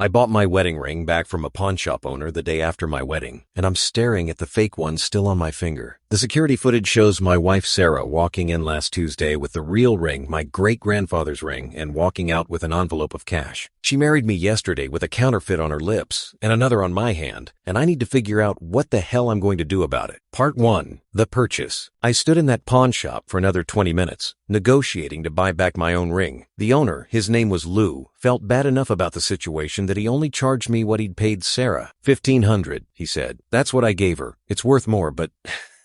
I bought my wedding ring back from a pawn shop owner the day after my wedding, and I'm staring at the fake one still on my finger. The security footage shows my wife Sarah walking in last Tuesday with the real ring, my great-grandfather's ring, and walking out with an envelope of cash. She married me yesterday with a counterfeit on her lips and another on my hand, and I need to figure out what the hell I'm going to do about it. Part 1. The purchase. I stood in that pawn shop for another 20 minutes, negotiating to buy back my own ring. The owner, his name was Lou, felt bad enough about the situation that he only charged me what he'd paid Sarah. $1,500, he said. That's what I gave her. It's worth more, but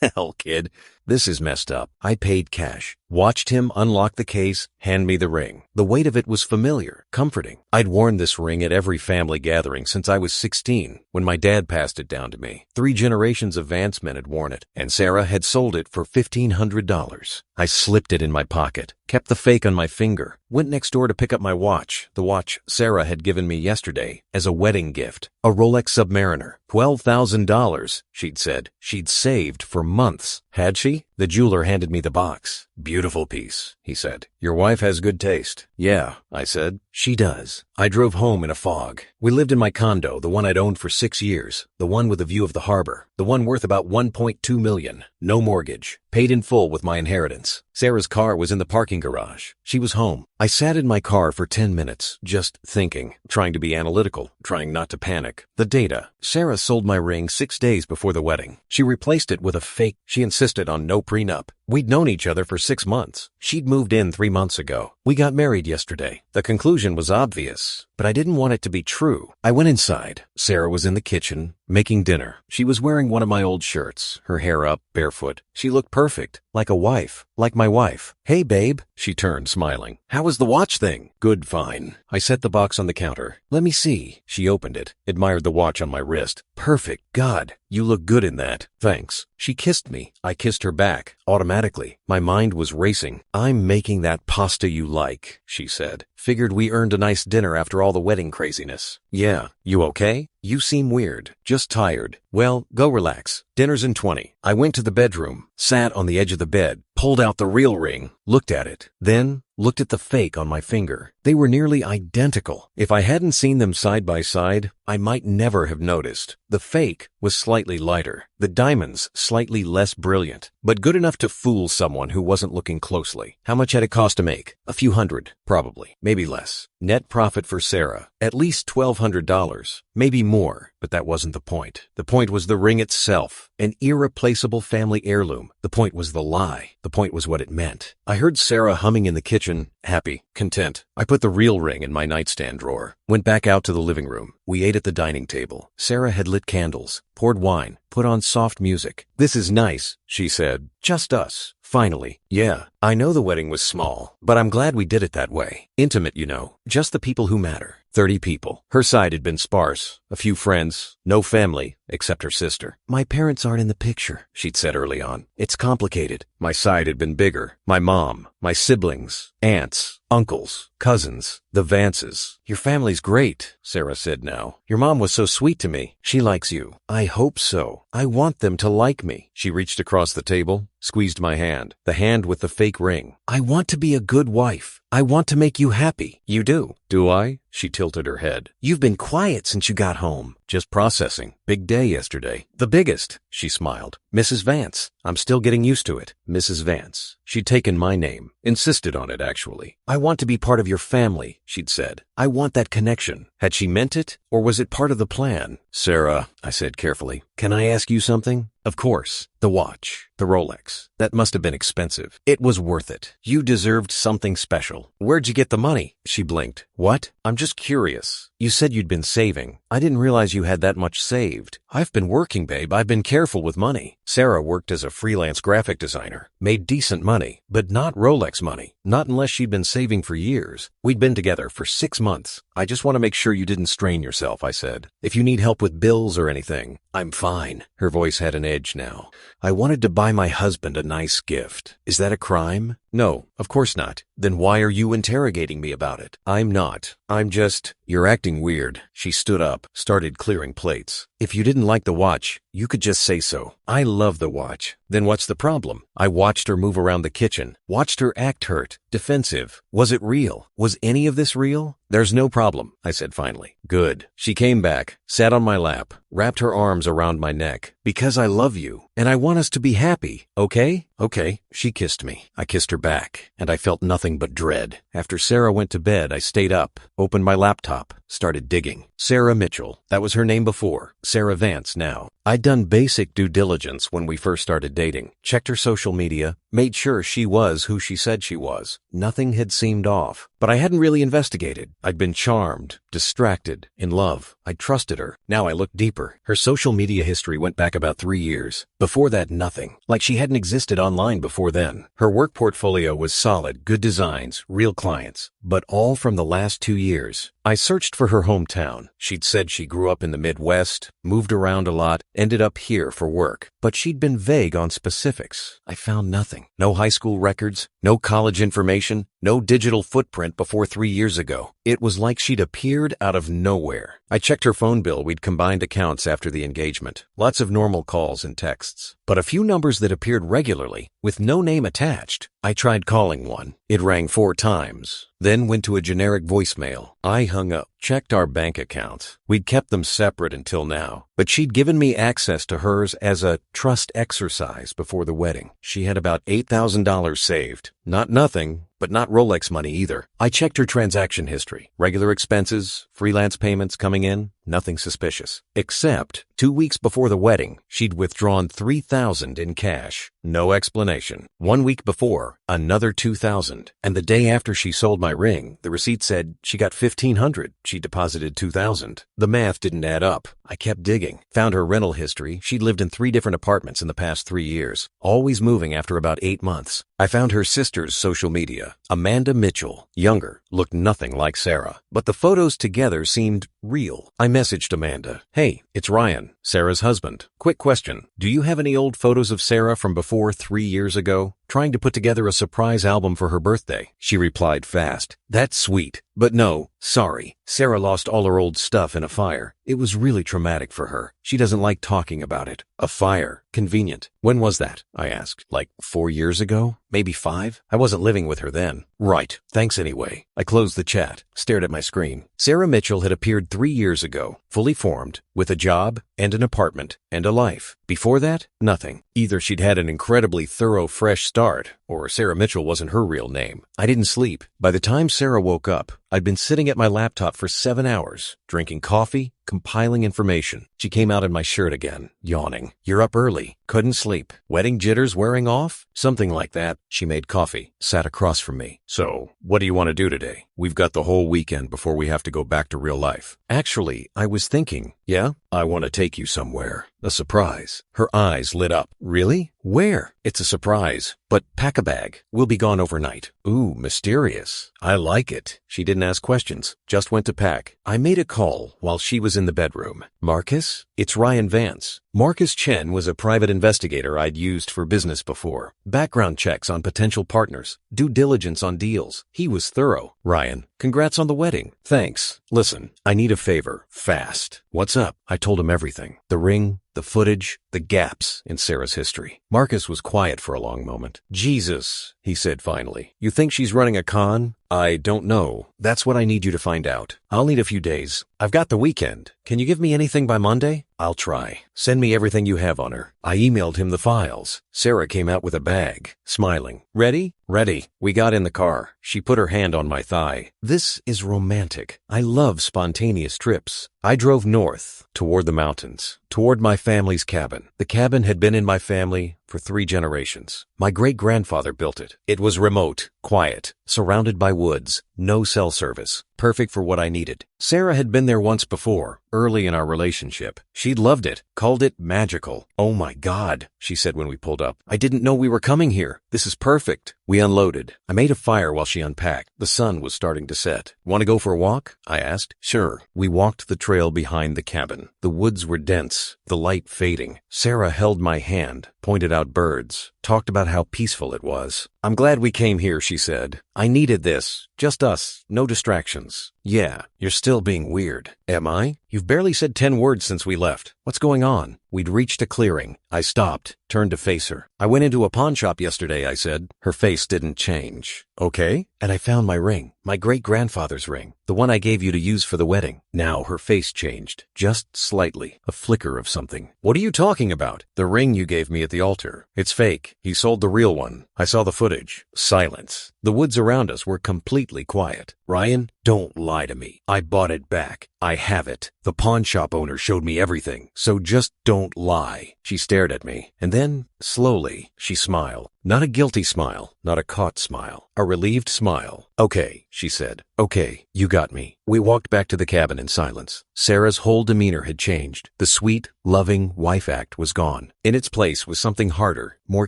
hell, kid, this is messed up. I paid cash, watched him unlock the case, hand me the ring. The weight of it was familiar, comforting. I'd worn this ring at every family gathering since I was 16, when my dad passed it down to me. 3 generations of Vance men had worn it, and Sarah had sold it for $1,500. I slipped it in my pocket, kept the fake on my finger, went next door to pick up my watch, the watch Sarah had given me yesterday, as a wedding gift. A Rolex Submariner. $12,000, she'd said. She'd saved for months. Had she? The jeweler handed me the box. Beautiful piece, he said. Your wife has good taste. Yeah, I said. She does. I drove home in a fog. We lived in my condo, the one I'd owned for 6 years, the one with a view of the harbor, the one worth about $1.2 million. No mortgage. Paid in full with my inheritance. Sarah's car was in the parking garage. She was home. I sat in my car for 10 minutes, just thinking, trying to be analytical, trying not to panic. The data. Sarah sold my ring 6 days before the wedding. She replaced it with a fake. She insisted on no prenup. We'd known each other for 6 months. She'd moved in 3 months ago. We got married yesterday. The conclusion was obvious, but I didn't want it to be true. I went inside. Sarah was in the kitchen, making dinner. She was wearing one of my old shirts, her hair up, barefoot. She looked perfect, like a wife, like my wife. Hey, babe, she turned, smiling. How was the watch thing? Good, fine. I set the box on the counter. Let me see. She opened it, admired the watch on my wrist. Perfect. God, you look good in that. Thanks. She kissed me. I kissed her back, automatically. My mind was racing. I'm making that pasta you like, she said. Figured we earned a nice dinner after all the wedding craziness. Yeah. You okay? You seem weird. Just tired. Well, go relax. Dinner's in 20. I went to the bedroom, sat on the edge of the bed, pulled out the real ring, looked at it, then looked at the fake on my finger. They were nearly identical. If I hadn't seen them side by side, I might never have noticed. The fake was slightly lighter, the diamonds slightly less brilliant, but good enough to fool someone who wasn't looking closely. How much had it cost to make? A few hundred, probably, maybe less. Net profit for Sarah, at least $1,200, maybe more, but that wasn't the point. The point was the ring itself, an irreplaceable family heirloom. The point was the lie. The point was what it meant. I heard Sarah humming in the kitchen, happy, content. I put the real ring in my nightstand drawer, went back out to the living room. We ate at the dining table. Sarah had lit candles, poured wine, put on soft music. This is nice, she said. Just us. Finally. Yeah, I know the wedding was small, but I'm glad we did it that way. Intimate, you know. Just the people who matter. 30 people. Her side had been sparse. A few friends. No family, except her sister. My parents aren't in the picture, she'd said early on. It's complicated. My side had been bigger. My mom, my siblings, aunts, uncles, cousins, the Vances. Your family's great, Sarah said now. Your mom was so sweet to me. She likes you. I hope so. I want them to like me. She reached across the table, squeezed my hand, the hand with the fake ring. I want to be a good wife. I want to make you happy. You do. Do I? She tilted her head. You've been quiet since you got home. Just processing. Big day yesterday. The biggest, she smiled. Mrs. Vance. I'm still getting used to it. Mrs. Vance. She'd taken my name. Insisted on it, actually. I want to be part of your family, she'd said. I want that connection. Had she meant it, or was it part of the plan? Sarah, I said carefully, can I ask you something? Of course. The watch. The Rolex. That must have been expensive. It was worth it. You deserved something special. Where'd you get the money? She blinked. What? I'm just curious. You said you'd been saving. I didn't realize you had that much saved. I've been working, babe. I've been careful with money. Sarah worked as a freelance graphic designer. Made decent money, but not Rolex money. Not unless she'd been saving for years. We'd been together for 6 months. I just want to make sure you didn't strain yourself, I said. If you need help with bills or anything, I'm fine. Her voice had an edge now. I wanted to buy my husband a nice gift. Is that a crime? No, of course not. Then why are you interrogating me about it? I'm not. I'm just... You're acting weird. She stood up, started clearing plates. If you didn't like the watch, you could just say so. I love the watch. Then what's the problem? I watched her move around the kitchen, watched her act hurt, defensive. Was it real? Was any of this real? There's no problem, I said finally. Good. She came back, sat on my lap, wrapped her arms around my neck. Because I love you, and I want us to be happy, okay? Okay. She kissed me. I kissed her back, and I felt nothing but dread. After Sarah went to bed, I stayed up, opened my laptop, started digging. Sarah Mitchell, that was her name before. Sarah Vance now. I'd done basic due diligence when we first started dating. Checked her social media, made sure she was who she said she was. Nothing had seemed off, but I hadn't really investigated. I'd been charmed, distracted, in love. I trusted her. Now I looked deeper. Her social media history went back about 3 years. Before that, nothing. Like she hadn't existed online before then. Her work portfolio was solid, good designs, real clients, but all from the last 2 years. I searched for her hometown. She'd said she grew up in the Midwest, moved around a lot, ended up here for work, but she'd been vague on specifics. I found nothing. No high school records, no college information, no digital footprint before 3 years ago. It was like she'd appeared out of nowhere. I checked her phone bill. We'd combined accounts after the engagement. Lots of normal calls and texts, but a few numbers that appeared regularly with no name attached. I tried calling one. It rang 4 times, then went to a generic voicemail. I hung up, checked our bank accounts. We'd kept them separate until now, but she'd given me access to hers as a trust exercise before the wedding. She had about $8,000 saved. Not nothing, but not Rolex money either. I checked her transaction history. Regular expenses, freelance payments coming in, nothing suspicious. Except 2 weeks before the wedding, she'd withdrawn $3,000 in cash. No explanation. 1 week before, another $2,000. And the day after she sold my ring, the receipt said she got $1,500. She deposited $2,000. The math didn't add up. I kept digging. Found her rental history. She'd lived in 3 different apartments in the past 3 years, always moving after about 8 months. I found her sister's social media. Amanda Mitchell, younger, looked nothing like Sarah, but the photos together seemed real. I messaged Amanda. Hey, it's Ryan, Sarah's husband. Quick question. Do you have any old photos of Sarah from before 3 years ago? Trying to put together a surprise album for her birthday. She replied fast. That's sweet. But no, sorry. Sarah lost all her old stuff in a fire. It was really traumatic for her. She doesn't like talking about it. A fire. Convenient. When was that? I asked. Like 4 years ago? Maybe 5? I wasn't living with her then. Right. Thanks anyway. I closed the chat, stared at my screen. Sarah Mitchell had appeared 3 years ago, fully formed, with a job and an apartment and a life. Before that, nothing. Either she'd had an incredibly thorough, fresh start, or Sarah Mitchell wasn't her real name. I didn't sleep. By the time Sarah woke up, I'd been sitting at my laptop for 7 hours, drinking coffee, compiling information. She came out in my shirt again, yawning. You're up early. Couldn't sleep. Wedding jitters wearing off? Something like that. She made coffee, sat across from me. So, what do you want to do today? We've got the whole weekend before we have to go back to real life. Actually, I was thinking, yeah, I want to take you somewhere. A surprise. Her eyes lit up. Really? Where? It's a surprise, but pack a bag. We'll be gone overnight. Ooh, mysterious. I like it. She didn't ask questions, just went to pack. I made a call while she was in the bedroom. Marcus? It's Ryan Vance. Marcus Chen was a private investigator I'd used for business before. Background checks on potential partners, due diligence on deals. He was thorough. Ryan, congrats on the wedding. Thanks. Listen, I need a favor. Fast. What's up? I told him everything. The ring, the footage, the gaps in Sarah's history. Marcus was quiet for a long moment. Jesus, he said finally. You think she's running a con? I don't know. That's what I need you to find out. I'll need a few days. I've got the weekend. Can you give me anything by Monday? I'll try. Send me everything you have on her. I emailed him the files. Sarah came out with a bag, smiling. Ready? Ready. We got in the car. She put her hand on my thigh. This is romantic. I love spontaneous trips. I drove north, toward the mountains, toward my family's cabin. The cabin had been in my family for 3 generations. My great-grandfather built it. It was remote, quiet, surrounded by woods, no cell service. Perfect for what I needed. Sarah had been there once before, early in our relationship. She'd loved it, called it magical. Oh my God, she said when we pulled up. I didn't know we were coming here. This is perfect. We unloaded. I made a fire while she unpacked. The sun was starting to set. Want to go for a walk? I asked. Sure. We walked the trail behind the cabin. The woods were dense, the light fading. Sarah held my hand, pointed out birds, talked about how peaceful it was. I'm glad we came here, she said. I needed this. Just us. No distractions. Yeah, you're still being weird. Am I? You've barely said 10 words since we left. What's going on? We'd reached a clearing. I stopped, turned to face her. I went into a pawn shop yesterday, I said. Her face didn't change. Okay? And I found my ring. My great-grandfather's ring. The one I gave you to use for the wedding. Now her face changed. Just slightly. A flicker of something. What are you talking about? The ring you gave me at the altar. It's fake. He sold the real one. I saw the footage. Silence. The woods around us were completely quiet. Ryan, don't lie to me. I bought it back. I have it. The pawn shop owner showed me everything, so just don't lie. She stared at me, and then, slowly, she smiled. Not a guilty smile, not a caught smile, a relieved smile. Okay, she said. Okay, you got me. We walked back to the cabin in silence. Sarah's whole demeanor had changed. The sweet, loving wife act was gone. In its place was something harder, more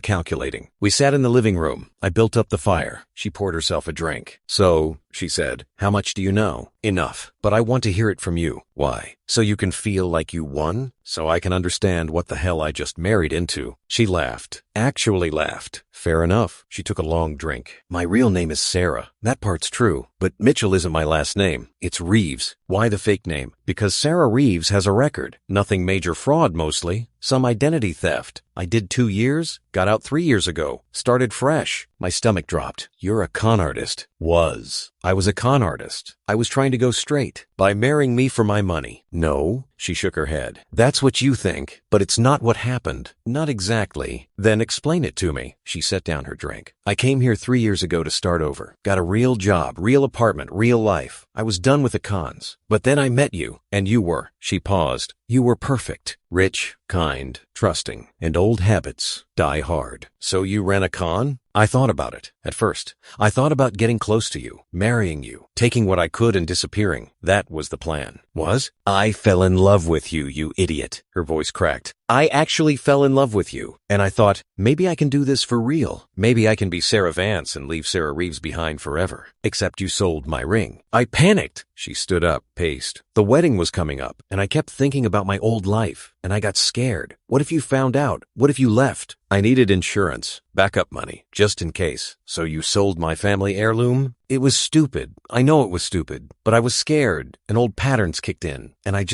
calculating. We sat in the living room. I built up the fire. She poured herself a drink. So, she said, how much do you know? Enough, but I want to hear it from you. Why? So you can feel like you won? So I can understand what the hell I just married into. She laughed. Actually laughed. Fair enough. She took a long drink. My real name is Sarah. That part's true. But Mitchell isn't my last name. It's Reeves. Why the fake name? Because Sarah Reeves has a record. Nothing major fraud mostly. Some identity theft. I did 2 years, got out 3 years ago, started fresh. My stomach dropped. You're a con artist. Was. I was a con artist. I was trying to go straight by marrying me for my money. No, she shook her head. That's what you think, but it's not what happened. Not exactly. Then explain it to me. She set down her drink. I came here 3 years ago to start over. Got a real job, real apartment, real life. I was done with the cons. But then I met you, and you were. She paused. You were perfect. Rich, kind, trusting, and old habits die hard. So you ran a con? I thought about it. At first, I thought about getting close to you, marrying you, taking what I could and disappearing. That was the plan. Was? I fell in love with you, you idiot. Her voice cracked. I actually fell in love with you. And I thought, maybe I can do this for real. Maybe I can be Sarah Vance and leave Sarah Reeves behind forever. Except you sold my ring. I panicked. She stood up, paced. The wedding was coming up, and I kept thinking about my old life, and I got scared. What if you found out? What if you left? I needed insurance, backup money, just in case. So you sold my family heirloom? It was stupid. I know it was stupid, but I was scared, and old patterns kicked in, and I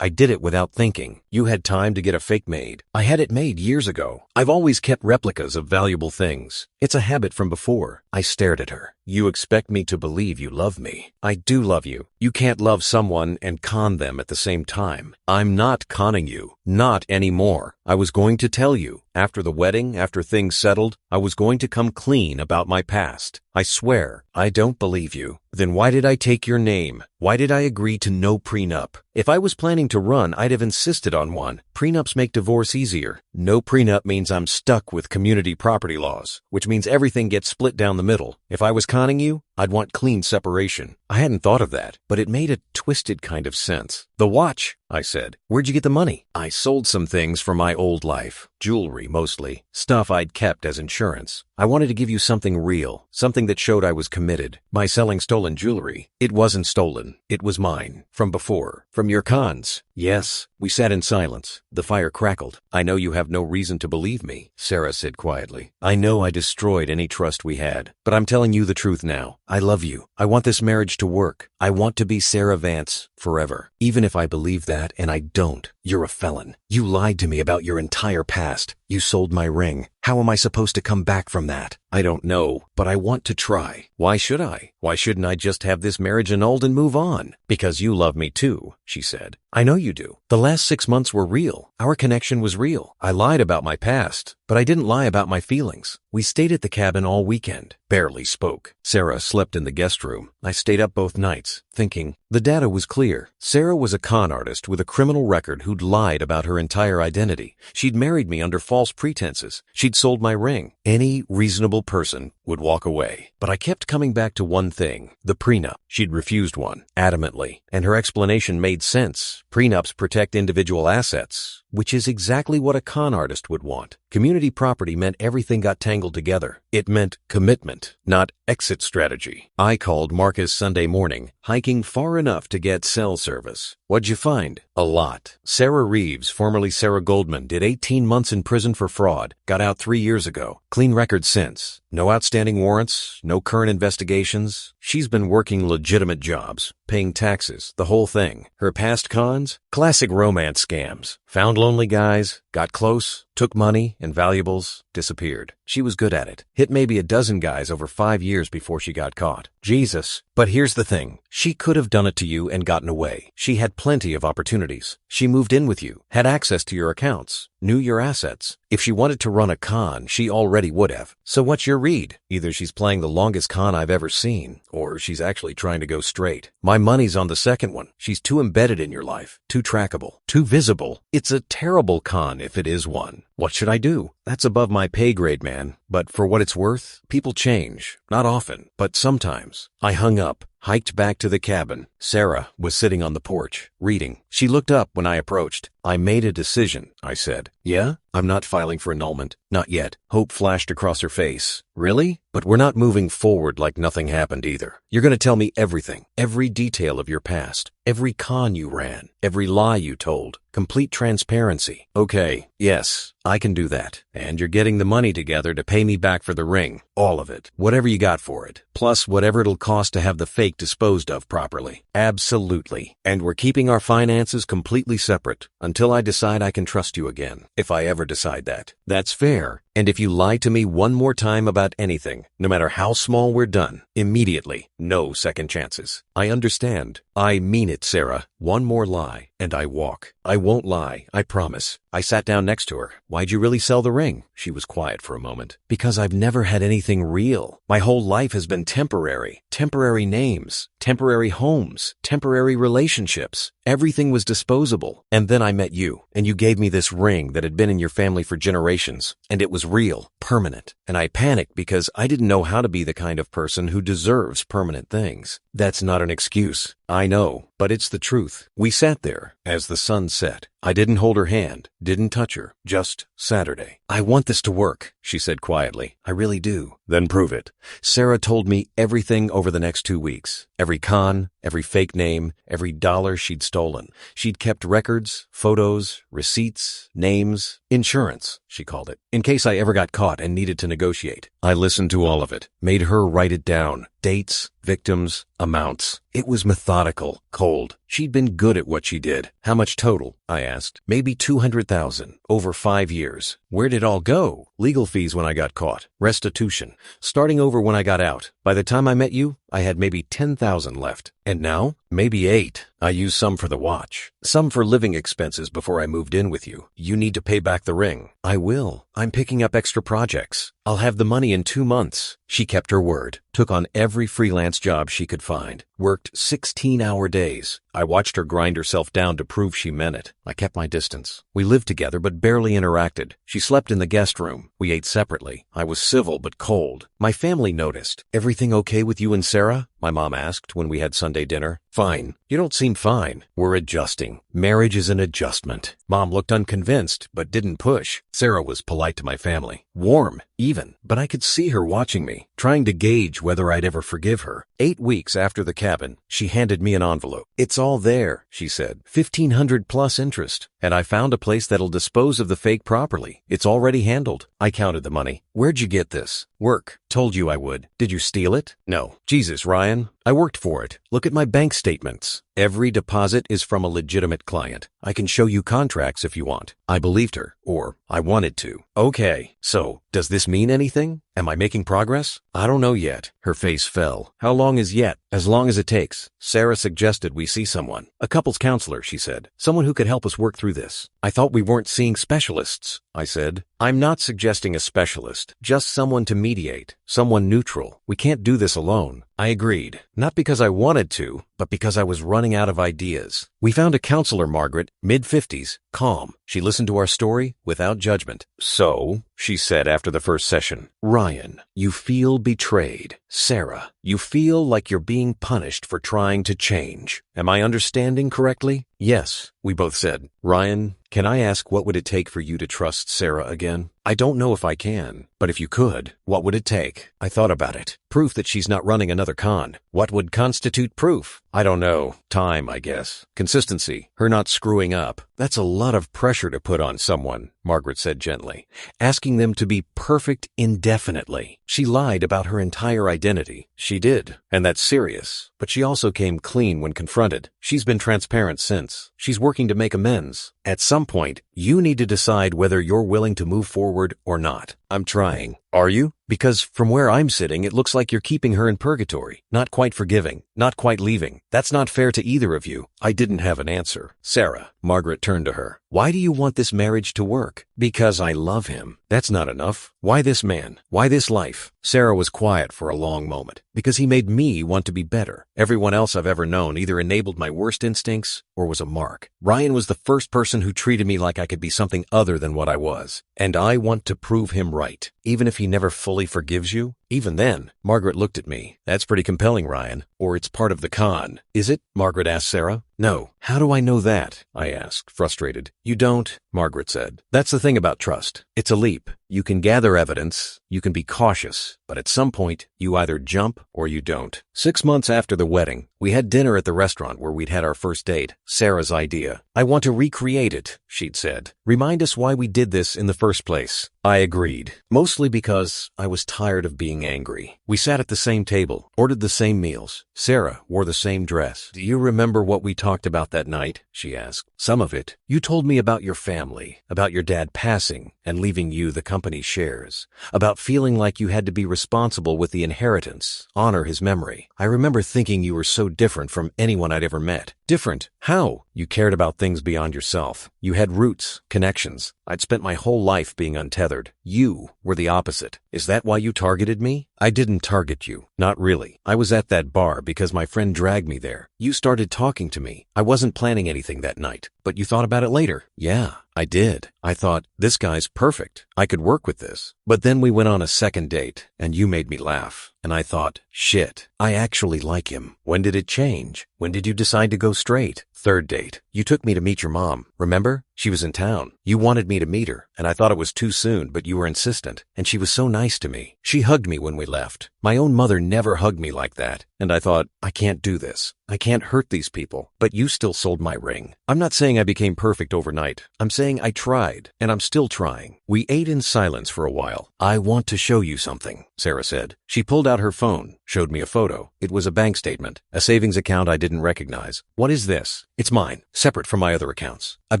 did it without thinking. You had time to get a fake made. I had it made years ago. I've always kept replicas of valuable things. It's a habit from before. I stared at her. You expect me to believe you love me. I do love you. You can't love someone and con them at the same time. I'm not conning you. Not anymore. I was going to tell you. After the wedding, after things settled, I was going to come clean about my past. I swear, I don't believe you. Then why did I take your name? Why did I agree to no prenup? If I was planning to run, I'd have insisted on one. Prenups make divorce easier. No prenup means I'm stuck with community property laws, which means everything gets split down the middle. If I was conning you, I'd want clean separation. I hadn't thought of that, but it made a twisted kind of sense. The watch, I said. Where'd you get the money? I sold some things from my old life. Jewelry, mostly. Stuff I'd kept as insurance. I wanted to give you something real, something that showed I was committed. By selling stolen jewelry, it wasn't stolen. It was mine. From before. From your cons. Yes. We sat in silence. The fire crackled. I know you have no reason to believe me, Sarah said quietly. I know I destroyed any trust we had, but I'm telling you the truth now. I love you. I want this marriage to work. I want to be Sarah Vance forever. Even if I believe that and I don't, you're a felon. You lied to me about your entire past. You sold my ring. How am I supposed to come back from that? I don't know, but I want to try. Why should I? Why shouldn't I just have this marriage annulled and move on? Because you love me too, she said. I know you do. The last 6 months were real. Our connection was real. I lied about my past, but I didn't lie about my feelings. We stayed at the cabin all weekend. Barely spoke. Sarah slept in the guest room. I stayed up both nights, thinking. The data was clear. Sarah was a con artist with a criminal record who'd lied about her entire identity. She'd married me under false pretenses. She'd sold my ring. Any reasonable person would walk away. But I kept coming back to one thing, the prenup. She'd refused one, adamantly, and her explanation made sense. Prenups protect individual assets, which is exactly what a con artist would want. Community property meant everything got tangled together. It meant commitment, not exit strategy. I called Marcus Sunday morning, hiking far enough to get cell service. What'd you find? A lot. Sarah Reeves, formerly Sarah Goldman, did 18 months in prison for fraud. Got out 3 years ago. Clean record since. No outstanding warrants, no current investigations. She's been working legitimate jobs, paying taxes, the whole thing. Her past cons? Classic romance scams. Found lonely guys, got close, took money and valuables, disappeared. She was good at it. Hit maybe a dozen guys over 5 years before she got caught. Jesus. But here's the thing. She could have done it to you and gotten away. She had plenty of opportunities. She moved in with you, had access to your accounts, knew your assets. If she wanted to run a con, she already would have. So what's your read? Either she's playing the longest con I've ever seen, or she's actually trying to go straight. My money's on the second one. She's too embedded in your life, too trackable, too visible. It's a terrible con if it is one. What should I do? That's above my pay grade, man. But for what it's worth, people change. Not often, but sometimes. I hung up, hiked back to the cabin. Sarah was sitting on the porch, reading. She looked up when I approached. I made a decision, I said. Yeah? I'm not filing for annulment. Not yet. Hope flashed across her face. Really? But we're not moving forward like nothing happened either. You're going to tell me everything, every detail of your past, every con you ran, every lie you told. Complete transparency. Okay, yes, I can do that. And you're getting the money together to pay me back for the ring. All of it. Whatever you got for it. Plus whatever it'll cost to have the fake disposed of properly. Absolutely. And we're keeping our finances completely separate until I decide I can trust you again. If I ever decide that. That's fair. And if you lie to me one more time about anything, no matter how small, we're done. Immediately. No second chances. I understand. I mean it, Sarah. One more lie, and I walk. I won't lie, I promise. I sat down next to her. Why'd you really sell the ring? She was quiet for a moment. Because I've never had anything real. My whole life has been temporary. Temporary names, temporary homes, temporary relationships. Everything was disposable. And then I met you, and you gave me this ring that had been in your family for generations, and it was real, permanent. And I panicked because I didn't know how to be the kind of person who deserves permanent things. That's not an excuse. I know, but it's the truth. We sat there as the sun set. I didn't hold her hand, didn't touch her, just Saturday. I want this to work, she said quietly. I really do. Then prove it. Sarah told me everything over the next 2 weeks. Every con, every fake name, every dollar she'd stolen. She'd kept records, photos, receipts, names, insurance, she called it, in case I ever got caught and needed to negotiate. I listened to all of it, made her write it down. Dates, victims, amounts. It was methodical, cold. She'd been good at what she did. How much total? I asked. Maybe 200,000 over 5 years. Where'd it all go? Legal fees when I got caught. Restitution. Starting over when I got out. By the time I met you, I had maybe 10,000 left. And now? Maybe 8. I used some for the watch. Some for living expenses before I moved in with you. You need to pay back the ring. I will. I'm picking up extra projects. I'll have the money in 2 months. She kept her word. Took on every freelance job she could find. Worked 16-hour days. I watched her grind herself down to prove she meant it. I kept my distance. We lived together but barely interacted. She slept in the guest room. We ate separately. I was civil but cold. My family noticed. Everything okay with you and Sarah? My mom asked when we had Sunday dinner. Fine. You don't seem fine. We're adjusting. Marriage is an adjustment. Mom looked unconvinced, but didn't push. Sarah was polite to my family. Warm, even. But I could see her watching me, trying to gauge whether I'd ever forgive her. 8 weeks after the cabin, she handed me an envelope. It's all there, she said. 1,500 plus interest. And I found a place that'll dispose of the fake properly. It's already handled. I counted the money. Where'd you get this? Work. Told you I would. Did you steal it? No. Jesus, Ryan. I worked for it. Look at my bank statements. Every deposit is from a legitimate client. I can show you contracts if you want. I believed her, or I wanted to. Okay, so does this mean anything? Am I making progress? I don't know yet. Her face fell. How long is yet? As long as it takes. Sarah suggested we see someone. A couples counselor, she said. Someone who could help us work through this. I thought we weren't seeing specialists, I said. I'm not suggesting a specialist, just someone to mediate, someone neutral. We can't do this alone. I agreed. Not because I wanted to, but because I was running out of ideas. We found a counselor, Margaret, mid-50s, calm. She listened to our story without judgment. So, she said after the first session, Ryan, you feel betrayed. Sarah, you feel like you're being punished for trying to change. Am I understanding correctly? Yes, we both said. Ryan, can I ask what would it take for you to trust Sarah again? I don't know if I can, but if you could, what would it take? I thought about it. Proof that she's not running another con. What would constitute proof? I don't know. Time, I guess. Consistency. Her not screwing up. That's a lot of pressure to put on someone, Margaret said gently. Asking them to be perfect indefinitely. She lied about her entire identity. She did, and that's serious. But she also came clean when confronted. She's been transparent since. She's working to make amends. At some point, you need to decide whether you're willing to move forward or not. I'm trying. Are you? Because from where I'm sitting, it looks like you're keeping her in purgatory. Not quite forgiving. Not quite leaving. That's not fair to either of you. I didn't have an answer. Sarah, Margaret turned to her. Why do you want this marriage to work? Because I love him. That's not enough. Why this man? Why this life? Sarah was quiet for a long moment. Because he made me want to be better. Everyone else I've ever known either enabled my worst instincts or was a mark. Ryan was the first person who treated me like I could be something other than what I was. And I want to prove him right. Even if he never fully forgives you? Even then, Margaret looked at me. That's pretty compelling, Ryan. Or it's part of the con. Is it? Margaret asked Sarah. No. How do I know that? I asked, frustrated. You don't, Margaret said. That's the thing about trust. It's a leap. You can gather evidence, you can be cautious, but at some point, you either jump or you don't. 6 months after the wedding, we had dinner at the restaurant where we'd had our first date. Sarah's idea. I want to recreate it, she'd said. Remind us why we did this in the first place. I agreed, mostly because I was tired of being angry. We sat at the same table, ordered the same meals. Sarah wore the same dress. Do you remember what we talked about that night? She asked. Some of it. You told me about your family, about your dad passing and leaving you the company shares, about feeling like you had to be responsible with the inheritance, honor his memory. I remember thinking you were so different from anyone I'd ever met. Different? How? You cared about things beyond yourself. You had roots, connections. I'd spent my whole life being untethered. You were the opposite. Is that why you targeted me? I didn't target you. Not really. I was at that bar because my friend dragged me there. You started talking to me. I wasn't planning anything that night, but you thought about it later. Yeah, I did. I thought, this guy's perfect. I could work with this. But then we went on a second date, and you made me laugh. And I thought, shit, I actually like him. When did it change? When did you decide to go straight? Third date. You took me to meet your mom. Remember? She was in town. You wanted me to meet her, and I thought it was too soon, but you were insistent. And she was so nice to me. She hugged me when we left. My own mother never hugged me like that. And I thought, I can't do this. I can't hurt these people. But you still sold my ring. I'm not saying I became perfect overnight. I'm saying I tried, and I'm still trying. We ate in silence for a while. I want to show you something, Sarah said. She pulled out her phone, showed me a photo. It was a bank statement, a savings account I didn't recognize. What is this? It's mine, separate from my other accounts. I've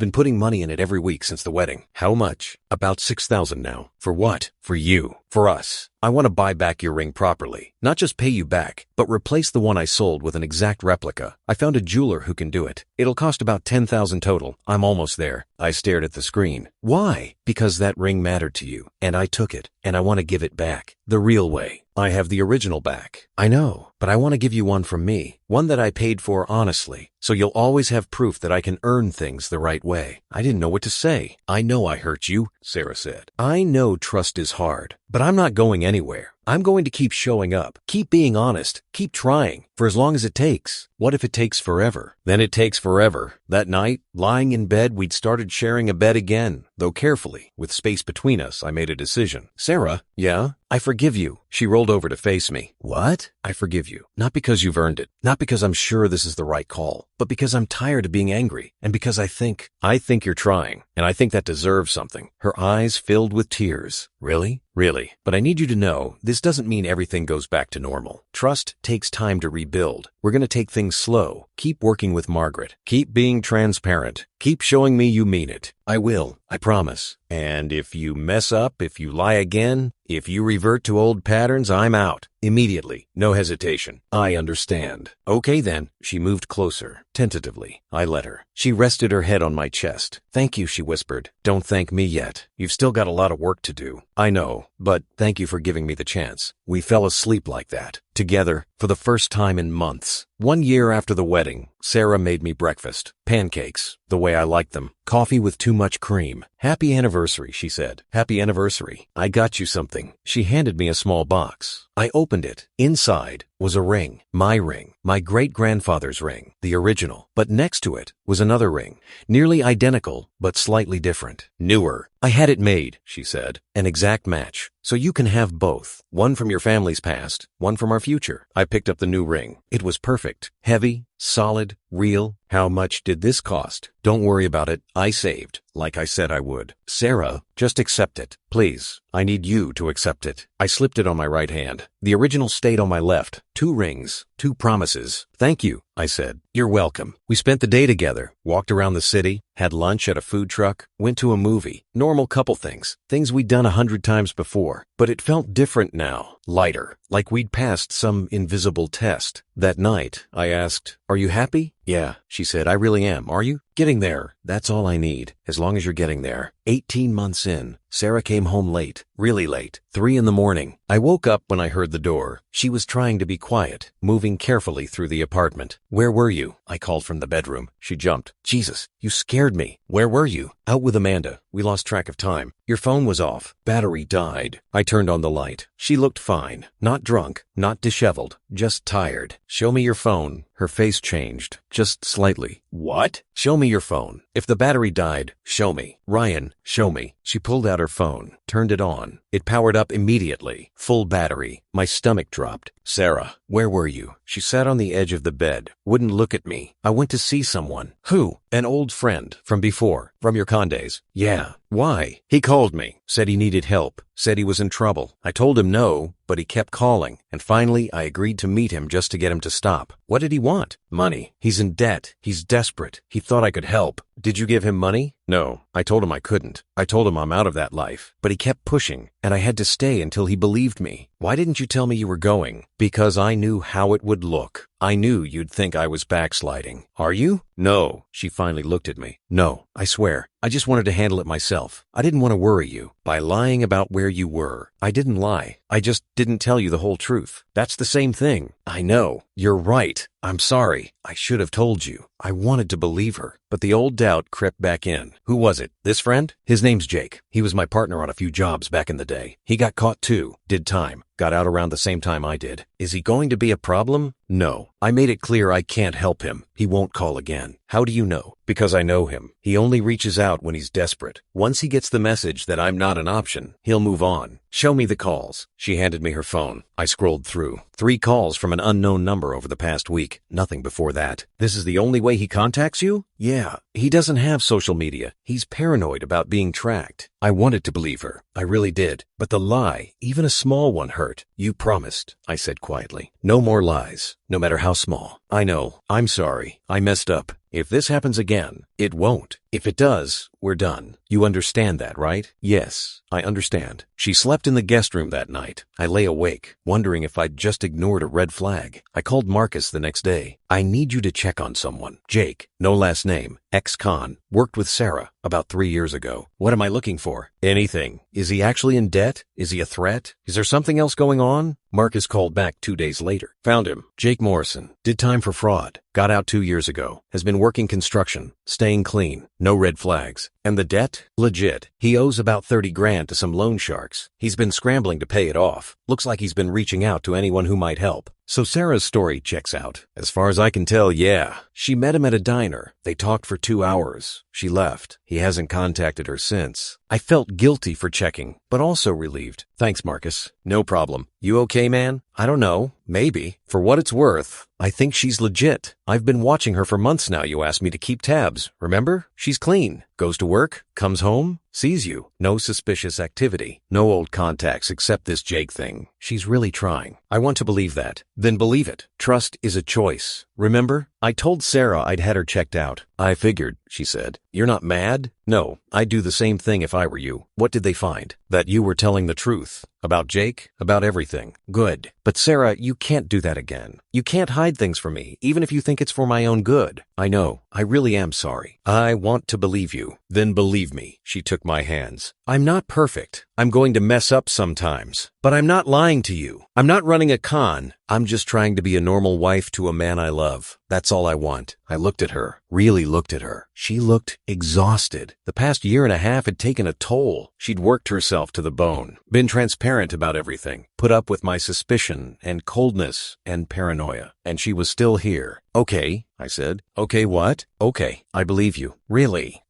been putting money in it every week since the wedding. How much? About $6,000 now. For what? For you. For us. I want to buy back your ring properly. Not just pay you back, but replace the one I sold with an exact replica. I found a jeweler who can do it. It'll cost about $10,000 total. I'm almost there. I stared at the screen. Why? Because that ring mattered to you, and I took it, and I want to give it back. The real way. I have the original back. I know, but I want to give you one from me. One that I paid for honestly, so you'll always have proof that I can earn things the right way. I didn't know what to say. I know I hurt you, Sarah said. I know trust is hard, but I'm not going anywhere. I'm going to keep showing up, keep being honest, keep trying, for as long as it takes. What if it takes forever? Then it takes forever. That night, lying in bed, we'd started sharing a bed again. Though carefully, with space between us, I made a decision. Sarah, yeah? I forgive you. She rolled over to face me. What? I forgive you. Not because you've earned it. Not because I'm sure this is the right call. But because I'm tired of being angry. And because I think you're trying. And I think that deserves something. Her eyes filled with tears. Really? Really. But I need you to know, this doesn't mean everything goes back to normal. Trust takes time to rebuild. We're going to take things slow. Keep working with Margaret. Keep being transparent. Keep showing me you mean it. I will. I promise. And if you mess up, if you lie again, if you revert to old patterns, I'm out. Immediately. No hesitation. I understand. Okay then. She moved closer. Tentatively. I let her. She rested her head on my chest. Thank you, she whispered. Don't thank me yet. You've still got a lot of work to do. I know, but thank you for giving me the chance. We fell asleep like that, together, for the first time in months. 1 year after the wedding, Sarah made me breakfast. Pancakes, the way I liked them. Coffee with too much cream. Happy anniversary, she said. Happy anniversary. I got you something. She handed me a small box. I opened it. Inside was a ring. My great-grandfather's ring. The original. But next to it was another ring. Nearly identical, but slightly different. Newer. I had it made, she said. An exact match. So you can have both. One from your family's past, one from our future. I picked up the new ring. It was perfect. Heavy, solid, real. How much did this cost? Don't worry about it. I saved, like I said I would. Sarah, just accept it. Please, I need you to accept it. I slipped it on my right hand. The original stayed on my left. 2 rings, 2 promises. Thank you, I said. You're welcome. We spent the day together, walked around the city, had lunch at a food truck, went to a movie. Normal couple things. Things we'd done 100 times before. But it felt different now. Lighter. Like we'd passed some invisible test. That night, I asked, "Are you happy?" "Yeah," she said, "I really am. Are you?" "Getting there. That's all I need. As long as you're getting there." 18 months in, Sarah came home late. Really late. 3 in the morning. I woke up when I heard the door. She was trying to be quiet, moving carefully through the apartment. "Where were you?" I called from the bedroom. She jumped. "Jesus, you scared me. Where were you?" "Out with Amanda. We lost track of time. Your phone was off. Battery died." I turned on the light. She looked fine. Not drunk, not disheveled, just tired. "Show me your phone." Her face changed, just slightly. "What?" "Show me your phone. If the battery died, show me. Ryan, show me." She pulled out her phone, turned it on. It powered up immediately. Full battery. My stomach dropped. "Sarah, where were you?" She sat on the edge of the bed, wouldn't look at me. "I went to see someone." "Who?" "An old friend. From before. From your condes." "Yeah." "Why?" "He called me. Said he needed help. Said he was in trouble. I told him no, but he kept calling. And finally, I agreed to meet him just to get him to stop." "What did he want?" "Money. He's in debt. He's desperate. He thought I could help." "Did you give him money?" "No. I told him I couldn't. I told him I'm out of that life. But he kept pushing, and I had to stay until he believed me." "Why didn't you tell me you were going?" "Because I knew how it would look. I knew you'd think I was backsliding." "Are you?" "No." She finally looked at me. "No, I swear. I just wanted to handle it myself. I didn't want to worry you by lying about where you were. I didn't lie. I just didn't tell you the whole truth." "That's the same thing." "I know. You're right. I'm sorry. I should have told you." I wanted to believe her, but the old doubt crept back in. "Who was it? This friend?" "His name's Jake. He was my partner on a few jobs back in the day. He got caught too. Did time. Got out around the same time I did." "Is he going to be a problem?" "No. I made it clear I can't help him. He won't call again." "How do you know?" "Because I know him. He only reaches out when he's desperate. Once he gets the message that I'm not an option, he'll move on." "Show me the calls." She handed me her phone. I scrolled through. 3 calls from an unknown number over the past week. Nothing before that. "This is the only way he contacts you?" "Yeah. He doesn't have social media. He's paranoid about being tracked." I wanted to believe her. I really did. But the lie, even a small one, hurt. "You promised," I said quietly. "No more lies, no matter how small." "I know. I'm sorry. I messed up. If this happens again, it won't. If it does, we're done. You understand that, right?" "Yes, I understand." She slept in the guest room that night. I lay awake, wondering if I'd just ignored a red flag. I called Marcus the next day. "I need you to check on someone. Jake, no last name, ex-con, worked with Sarah about 3 years ago." "What am I looking for?" "Anything. Is he actually in debt? Is he a threat? Is there something else going on?" Marcus called back 2 days later. "Found him. Jake Morrison. Did time for fraud. Got out 2 years ago. Has been working construction. Staying clean. No red flags. And the debt? Legit. He owes about 30 grand to some loan sharks. He's been scrambling to pay it off. Looks like he's been reaching out to anyone who might help." So Sarah's story checks out. As far as I can tell, yeah. She met him at a diner. They talked for 2 hours. She left. He hasn't contacted her since. I felt guilty for checking, but also relieved. "Thanks, Marcus." "No problem. You okay, man?" "I don't know. Maybe. For what it's worth, I think she's legit. I've been watching her for months now. You asked me to keep tabs. Remember? She's clean. Goes to work, comes home, sees you. No suspicious activity. No old contacts except this Jake thing. She's really trying. I want to believe that. Then believe it. Trust is a choice. Remember? I told Sarah I'd had her checked out. "I figured," she said. "You're not mad?" "No, I'd do the same thing if I were you." "What did they find?" "That you were telling the truth. About Jake, about everything." "Good. But Sarah, you can't do that again. You can't hide things from me, even if you think it's for my own good." "I know. I really am sorry. I want to believe you." "Then believe me." She took my hands. "I'm not perfect. I'm going to mess up sometimes. But I'm not lying to you. I'm not running a con. I'm just trying to be a normal wife to a man I love. That's all I want. I looked at her, really looked at her. She looked exhausted. The past year and a half had taken a toll. She'd worked herself to the bone, been transparent about everything, put up with my suspicion and coldness and paranoia. And she was still here. Okay, I said. Okay, what? Okay, I believe you. Really?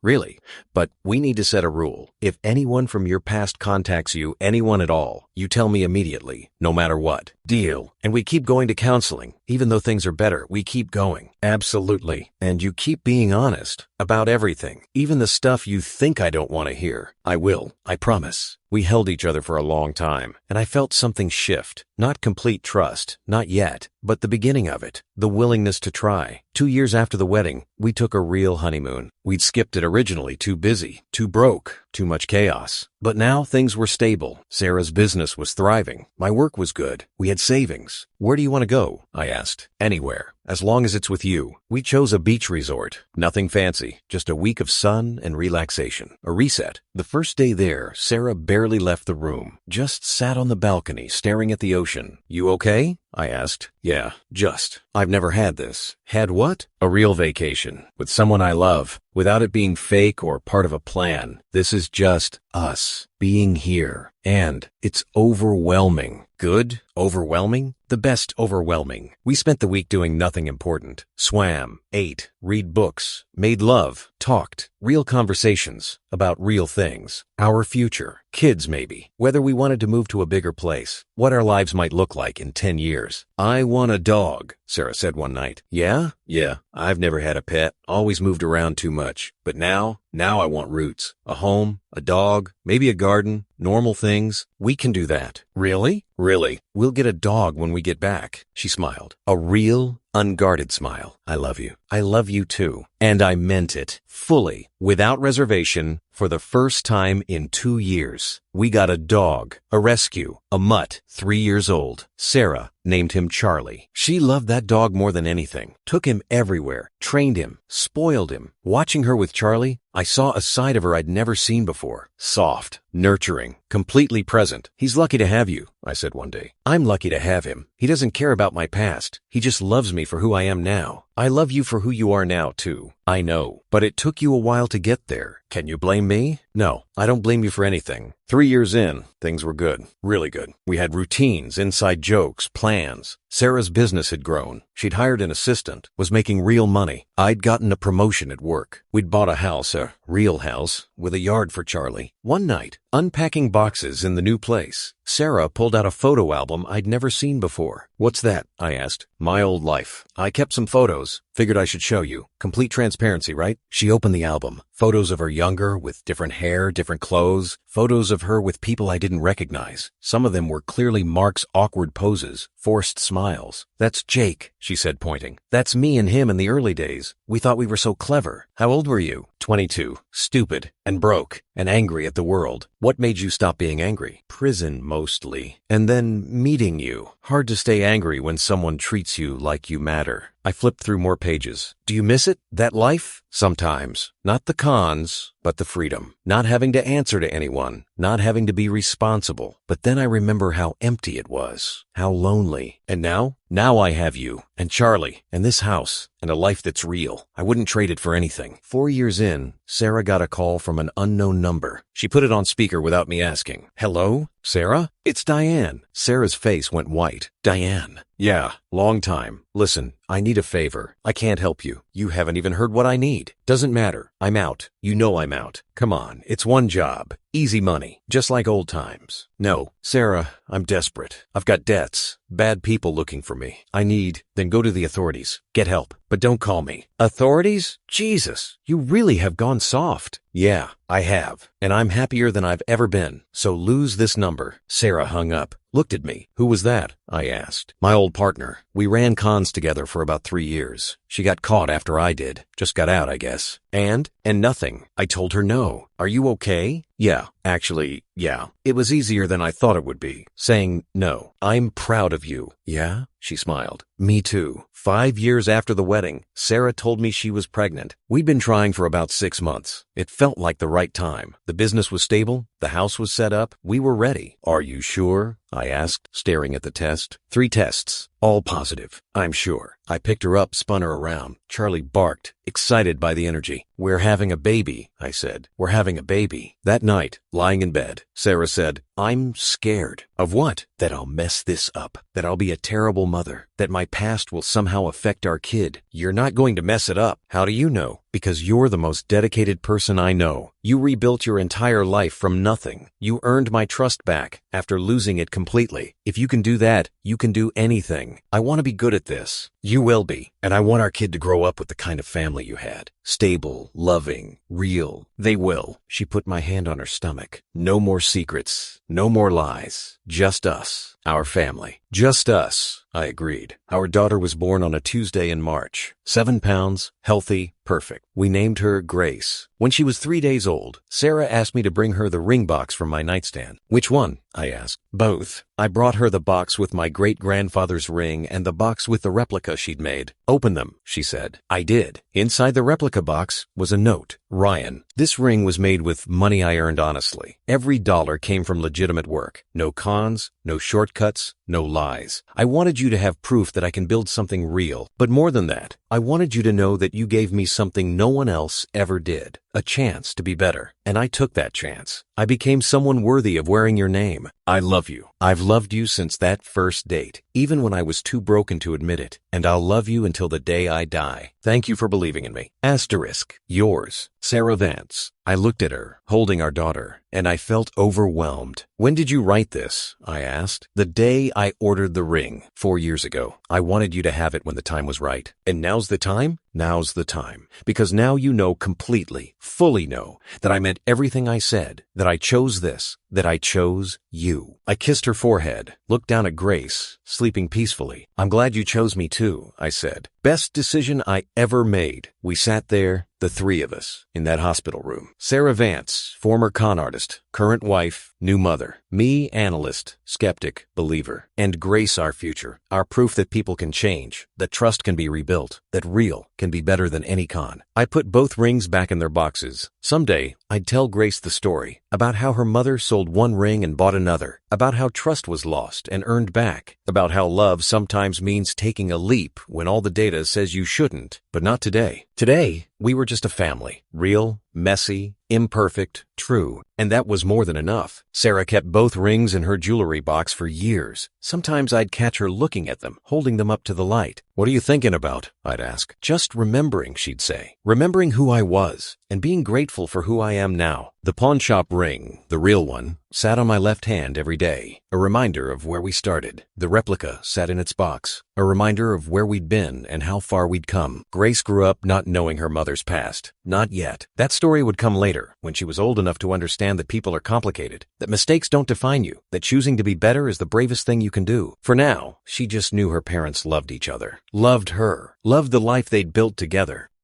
But we need to set a rule. If anyone from your past contacts you, anyone at all, you tell me immediately, no matter what. Deal. And we keep going to counseling. Even though things are better, we keep going. Absolutely. And you keep being honest about everything, even the stuff you think I don't want to hear. I will. I promise. We held each other for a long time, and I felt something shift. Not complete trust, not yet, but the beginning of it. The willingness to try. 2 years after the wedding, we took a real honeymoon. We'd skipped it originally, too busy, too broke, too much chaos. But now things were stable. Sarah's business was thriving. My work was good. We had savings. Where do you want to go? I asked. Anywhere, as long as it's with you. We chose a beach resort. Nothing fancy, just a week of sun and relaxation. A reset. The first day there, Sarah barely left the room, just sat on the balcony staring at the ocean. You okay? I asked. Yeah, just. I've never had this. Had what? A real vacation. With someone I love. Without it being fake or part of a plan. This is just us being here. And it's overwhelming. Good? Overwhelming? The best overwhelming. We spent the week doing nothing important. Swam, ate, read books, made love, talked, real conversations about real things. Our future. Kids maybe. Whether we wanted to move to a bigger place. What our lives might look like in 10 years. I want a dog, Sarah said one night. Yeah? Yeah. I've never had a pet. Always moved around too much. But now I want roots. A home, a dog, maybe a garden, normal things. We can do that. Really? Really. We'll get a dog when we get back. She smiled. A real, unguarded smile. I love you. I love you too. And I meant it. Fully. Without reservation. For the first time in 2 years. We got a dog. A rescue. A mutt. 3 years old. Sarah named him Charlie. She loved that dog more than anything. Took him everywhere. Trained him. Spoiled him. Watching her with Charlie, I saw a side of her I'd never seen before. Soft. Nurturing. Completely present. He's lucky to have you, I said one day. I'm lucky to have him. He doesn't care about my past. He just loves me for who I am now. I love you for who you are now, too. I know. But it took you a while to get there. Can you blame me? No, I don't blame you for anything. 3 years in, things were good. Really good. We had routines, inside jokes, plans. Sarah's business had grown. She'd hired an assistant, was making real money. I'd gotten a promotion at work. We'd bought a house, a real house, with a yard for Charlie. One night, unpacking boxes in the new place, Sarah pulled out a photo album I'd never seen before. What's that? I asked. My old life. I kept some photos. Figured I should show you. Complete transparency, right? She opened the album. Photos of her younger, with different hair, different clothes. Photos of her with people I didn't recognize. Some of them were clearly Mark's awkward poses, forced smiles. That's Jake, she said, pointing. That's me and him in the early days. We thought we were so clever. How old were you? 22. Stupid. And broke. And angry at the world. What made you stop being angry? Prison, mostly. And then meeting you. Hard to stay angry when someone treats you like you matter. I flipped through more pages. Do you miss it? That life? Sometimes. Not the cons, but the freedom. Not having to answer to anyone. Not having to be responsible. But then I remember how empty it was. How lonely. And now? Now I have you. And Charlie. And this house. And a life that's real. I wouldn't trade it for anything. 4 years in, Sarah got a call from an unknown number. She put it on speaker without me asking. Hello? Sarah? It's Diane. Sarah's face went white. Diane. Yeah, long time. Listen, I need a favor. I can't help you. You haven't even heard what I need. Doesn't matter. I'm out. You know I'm out. Come on, it's one job. Easy money. Just like old times. No, Sarah, I'm desperate. I've got debts. Bad people looking for me. Then go to the authorities. Get help. But don't call me. Authorities? Jesus, you really have gone soft. Yeah, I have. And I'm happier than I've ever been. So lose this number. Sarah hung up. Looked at me. Who was that? I asked. My old partner. We ran cons together for about 3 years. She got caught after I did. Just got out, I guess. And nothing. I told her no. "Are you okay?" "Yeah, actually, yeah. It was easier than I thought it would be." Saying, "No, I'm proud of you." "Yeah?" She smiled. "Me too." 5 years after the wedding, Sarah told me she was pregnant. We'd been trying for about 6 months. It felt like the right time. The business was stable. The house was set up. We were ready. "Are you sure?" I asked, staring at the test. 3 tests, all positive. "I'm sure." I picked her up, spun her around. Charlie barked, excited by the energy. "We're having a baby," I said. "We're having a baby." That night, lying in bed, Sarah said, "I'm scared." "Of what?" "That I'll mess this up. That I'll be a terrible mother. That my past will somehow affect our kid." "You're not going to mess it up." "How do you know?" "Because you're the most dedicated person I know. You rebuilt your entire life from nothing. You earned my trust back after losing it completely. If you can do that, you can do anything. I want to be good at this. You will be. And I want our kid to grow up with the kind of family you had. Stable, loving, real. They will." She put my hand on her stomach. "No more secrets. No more lies. Just us. Our family." "Just us," I agreed. Our daughter was born on a Tuesday in March. 7 pounds, healthy, perfect. We named her Grace. When she was 3 days old, Sarah asked me to bring her the ring box from my nightstand. "Which one?" I asked. "Both." I brought her the box with my great-grandfather's ring and the box with the replica she'd made. "Open them," she said. I did. Inside the replica box was a note. "Ryan, this ring was made with money I earned honestly. Every dollar came from legitimate work. No cons, no shortcuts, no lies. I wanted you to have proof that I can build something real. But more than that, I wanted you to know that you gave me something no one else ever did. A chance to be better. And I took that chance. I became someone worthy of wearing your name. I love you. I've loved you since that first date, even when I was too broken to admit it. And I'll love you until the day I die. Thank you for believing in me. Asterisk. Yours, Sarah Vance." I looked at her, holding our daughter, and I felt overwhelmed. "When did you write this?" I asked. "The day I ordered the ring, 4 years ago. I wanted you to have it when the time was right. And now's the time? Now's the time. Because now you know completely, fully know, that I meant everything I said, that I chose this, that I chose you." I kissed her forehead, looked down at Grace, sleeping peacefully. "I'm glad you chose me too," I said. "Best decision I ever made." We sat there, the 3 of us, in that hospital room. Sarah Vance, former con artist, current wife, new mother. Me, analyst, skeptic, believer. And Grace, our future, our proof that people can change, that trust can be rebuilt, that real can be better than any con. I put both rings back in their boxes. Someday, I'd tell Grace the story about how her mother sold one ring and bought another, about how trust was lost and earned back, about how love sometimes means taking a leap when all the data says you shouldn't, but not today. Today, we were just a family. Real, messy, imperfect, true. And that was more than enough. Sarah kept both rings in her jewelry box for years. Sometimes I'd catch her looking at them, holding them up to the light. "What are you thinking about?" I'd ask. "Just remembering," she'd say. "Remembering who I was, and being grateful for who I am now." The pawn shop ring, the real one, sat on my left hand every day, a reminder of where we started. The replica sat in its box, a reminder of where we'd been and how far we'd come. Grace grew up not knowing her mother's past. Not yet. That story would come later, when she was old enough to understand that people are complicated, that mistakes don't define you, that choosing to be better is the bravest thing you can do. For now, she just knew her parents loved each other, loved her, loved the life they'd built together.